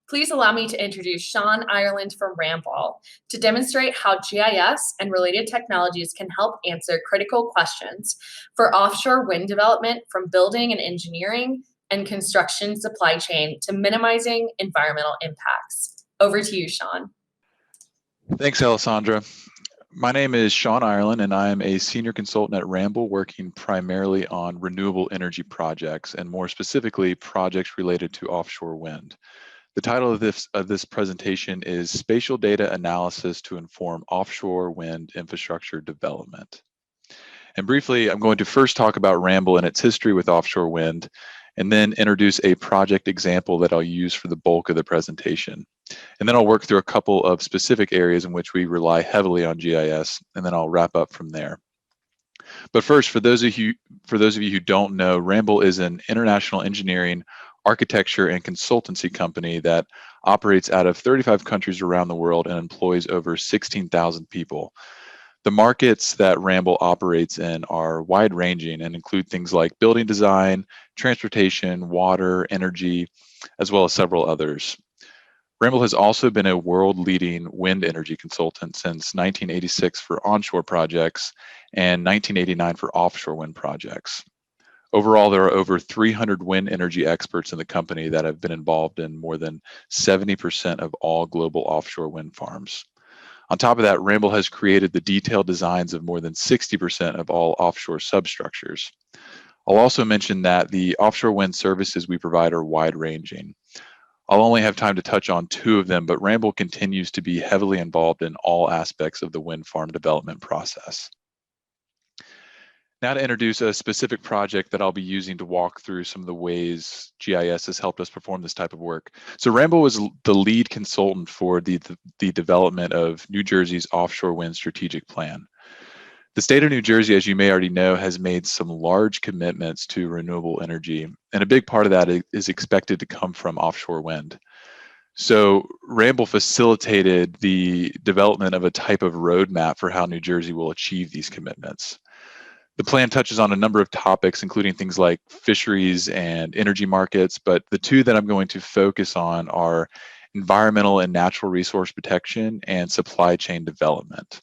Please allow me to introduce Sean Ireland from Ramboll to demonstrate how GIS and related technologies can help answer critical questions for offshore wind development, from building and engineering and construction supply chain to minimizing environmental impacts. Over to you, Sean. Thanks, Alessandra. My name is Sean Ireland, and I am a senior consultant at Ramboll, working primarily on renewable energy projects, and more specifically, projects related to offshore wind. The title of this presentation is Spatial Data Analysis to Inform Offshore Wind Infrastructure Development. And briefly, I'm going to first talk about Ramboll and its history with offshore wind, and then introduce a project example that I'll use for the bulk of the presentation. And then I'll work through a couple of specific areas in which we rely heavily on GIS, and then I'll wrap up from there. But first, for those of you who don't know, Ramboll is an international engineering, architecture, and consultancy company that operates out of 35 countries around the world and employs over 16,000 people. The markets that Ramboll operates in are wide-ranging and include things like building design, transportation, water, energy, as well as several others. Ramboll has also been a world-leading wind energy consultant since 1986 for onshore projects and 1989 for offshore wind projects. Overall, there are over 300 wind energy experts in the company that have been involved in more than 70% of all global offshore wind farms. On top of that, Ramboll has created the detailed designs of more than 60% of all offshore substructures. I'll also mention that the offshore wind services we provide are wide-ranging. I'll only have time to touch on two of them, but Ramboll continues to be heavily involved in all aspects of the wind farm development process. Now to introduce a specific project that I'll be using to walk through some of the ways GIS has helped us perform this type of work. So Ramboll was the lead consultant for the development of New Jersey's offshore wind strategic plan. The state of New Jersey, as you may already know, has made some large commitments to renewable energy, and a big part of that is expected to come from offshore wind. So Ramboll facilitated the development of a type of roadmap for how New Jersey will achieve these commitments. The plan touches on a number of topics, including things like fisheries and energy markets, but the two that I'm going to focus on are environmental and natural resource protection and supply chain development.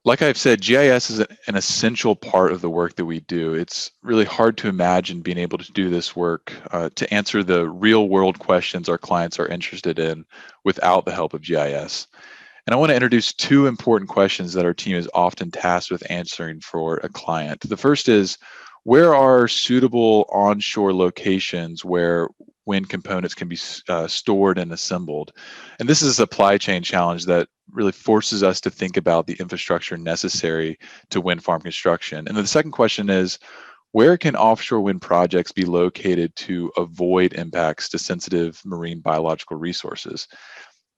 Like I've said, GIS is an essential part of the work that we do. It's really hard to imagine being able to do this work to answer the real world questions our clients are interested in without the help of GIS. And I want to introduce two important questions that our team is often tasked with answering for a client. The first is, where are suitable onshore locations where wind components can be stored and assembled? And this is a supply chain challenge that really forces us to think about the infrastructure necessary to wind farm construction. And then the second question is, where can offshore wind projects be located to avoid impacts to sensitive marine biological resources?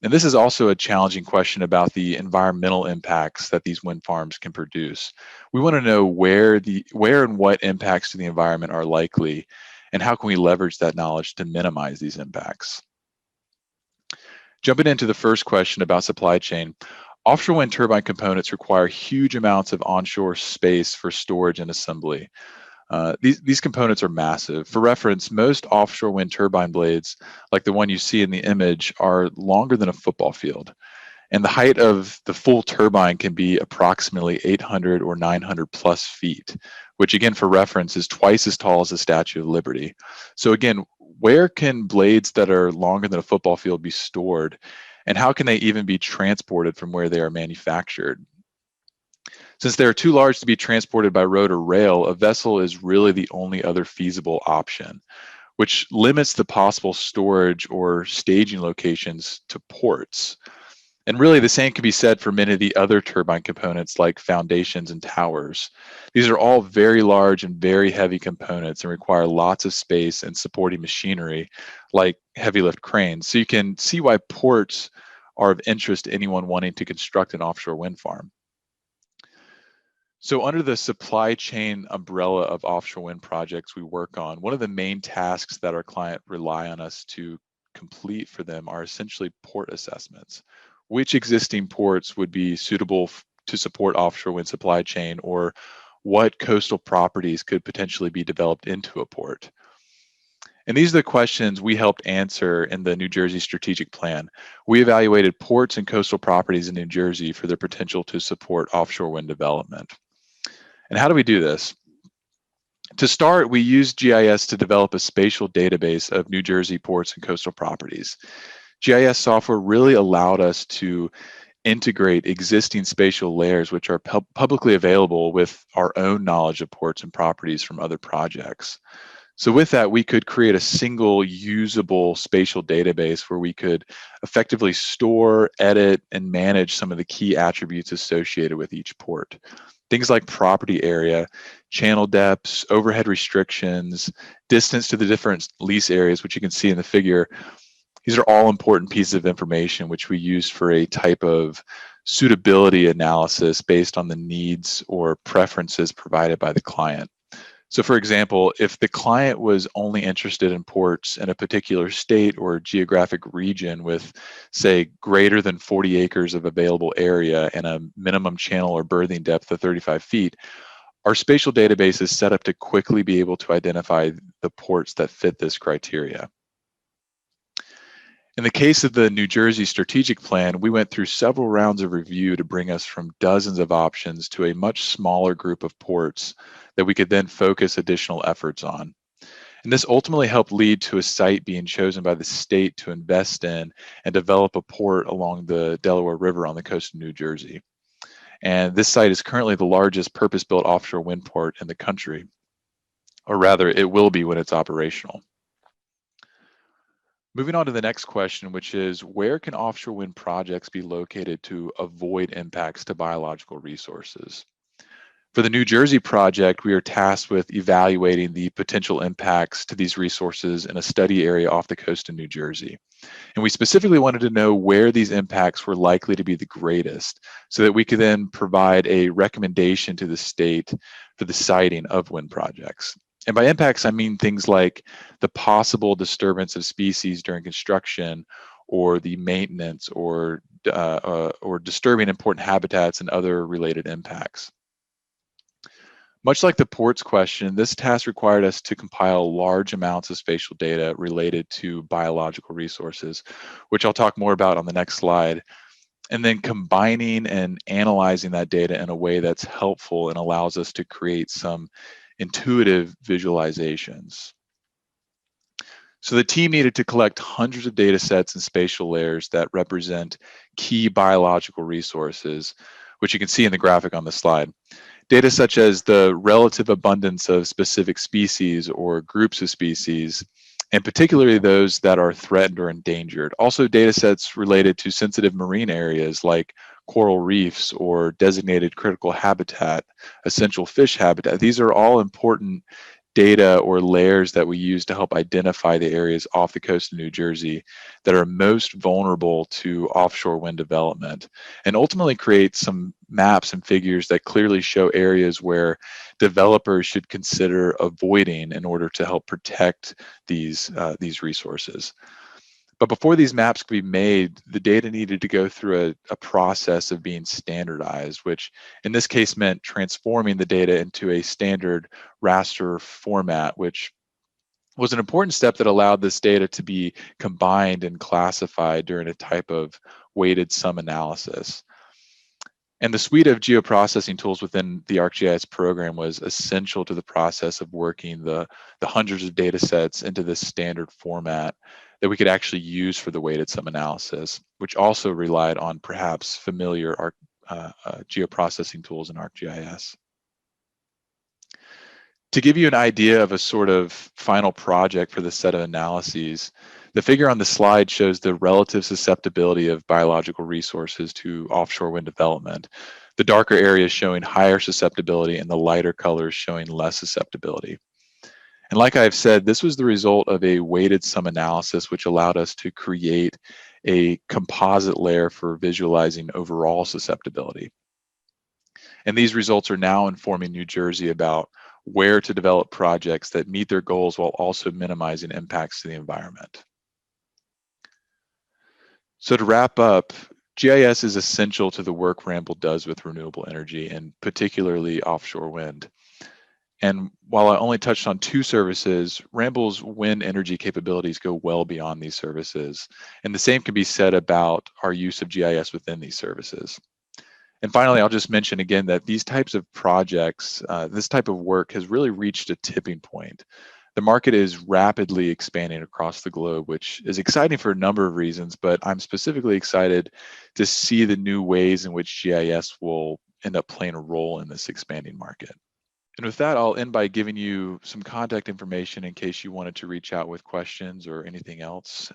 And this is also a challenging question about the environmental impacts that these wind farms can produce. We want to know where and what impacts to the environment are likely, and how can we leverage that knowledge to minimize these impacts. Jumping into the first question about supply chain, offshore wind turbine components require huge amounts of onshore space for storage and assembly. These components are massive. For reference, most offshore wind turbine blades, like the one you see in the image, are longer than a football field. And the height of the full turbine can be approximately 800 or 900 plus feet, which again, for reference, is twice as tall as the Statue of Liberty. So again, where can blades that are longer than a football field be stored? And how can they even be transported from where they are manufactured? Since they are too large to be transported by road or rail, a vessel is really the only other feasible option, which limits the possible storage or staging locations to ports. And really the same can be said for many of the other turbine components like foundations and towers. These are all very large and very heavy components and require lots of space and supporting machinery like heavy lift cranes. So you can see why ports are of interest to anyone wanting to construct an offshore wind farm. So under the supply chain umbrella of offshore wind projects we work on, one of the main tasks that our client rely on us to complete for them are essentially port assessments. Which existing ports would be suitable to support offshore wind supply chain, or what coastal properties could potentially be developed into a port? And these are the questions we helped answer in the New Jersey Strategic Plan. We evaluated ports and coastal properties in New Jersey for their potential to support offshore wind development. And how do we do this? To start, we used GIS to develop a spatial database of New Jersey ports and coastal properties. GIS software really allowed us to integrate existing spatial layers, which are publicly available, with our own knowledge of ports and properties from other projects. So with that, we could create a single usable spatial database where we could effectively store, edit, and manage some of the key attributes associated with each port. Things like property area, channel depths, overhead restrictions, distance to the different lease areas, which you can see in the figure. These are all important pieces of information which we use for a type of suitability analysis based on the needs or preferences provided by the client. So for example, if the client was only interested in ports in a particular state or geographic region with, say, greater than 40 acres of available area and a minimum channel or berthing depth of 35 feet, our spatial database is set up to quickly be able to identify the ports that fit this criteria. In the case of the New Jersey Strategic Plan, we went through several rounds of review to bring us from dozens of options to a much smaller group of ports that we could then focus additional efforts on. And this ultimately helped lead to a site being chosen by the state to invest in and develop a port along the Delaware River on the coast of New Jersey. And this site is currently the largest purpose-built offshore wind port in the country, or rather, it will be when it's operational. Moving on to the next question, which is, where can offshore wind projects be located to avoid impacts to biological resources? For the New Jersey project, we are tasked with evaluating the potential impacts to these resources in a study area off the coast of New Jersey. And we specifically wanted to know where these impacts were likely to be the greatest so that we could then provide a recommendation to the state for the siting of wind projects. And by impacts, I mean things like the possible disturbance of species during construction, or the maintenance or disturbing important habitats and other related impacts. Much like the ports question, this task required us to compile large amounts of spatial data related to biological resources, which I'll talk more about on the next slide, and then combining and analyzing that data in a way that's helpful and allows us to create some intuitive visualizations. So the team needed to collect hundreds of data sets and spatial layers that represent key biological resources, which you can see in the graphic on the slide. Data such as the relative abundance of specific species or groups of species, and particularly those that are threatened or endangered. Also data sets related to sensitive marine areas like coral reefs or designated critical habitat, essential fish habitat. These are all important data or layers that we use to help identify the areas off the coast of New Jersey that are most vulnerable to offshore wind development, and ultimately create some maps and figures that clearly show areas where developers should consider avoiding in order to help protect these resources. But before these maps could be made, the data needed to go through a process of being standardized, which in this case meant transforming the data into a standard raster format, which was an important step that allowed this data to be combined and classified during a type of weighted sum analysis. And the suite of geoprocessing tools within the ArcGIS program was essential to the process of working the hundreds of data sets into this standard format that we could actually use for the weighted sum analysis, which also relied on perhaps familiar geoprocessing tools in ArcGIS. To give you an idea of a sort of final project for this set of analyses, the figure on the slide shows the relative susceptibility of biological resources to offshore wind development. The darker areas showing higher susceptibility and the lighter colors showing less susceptibility. And like I've said, this was the result of a weighted sum analysis, which allowed us to create a composite layer for visualizing overall susceptibility. And these results are now informing New Jersey about where to develop projects that meet their goals while also minimizing impacts to the environment. So to wrap up, GIS is essential to the work Ramboll does with renewable energy, and particularly offshore wind. And while I only touched on 2 services, Ramboll's wind energy capabilities go well beyond these services. And the same can be said about our use of GIS within these services. And finally, I'll just mention again that these types of projects, this type of work has really reached a tipping point. The market is rapidly expanding across the globe, which is exciting for a number of reasons, but I'm specifically excited to see the new ways in which GIS will end up playing a role in this expanding market. And with that, I'll end by giving you some contact information in case you wanted to reach out with questions or anything else.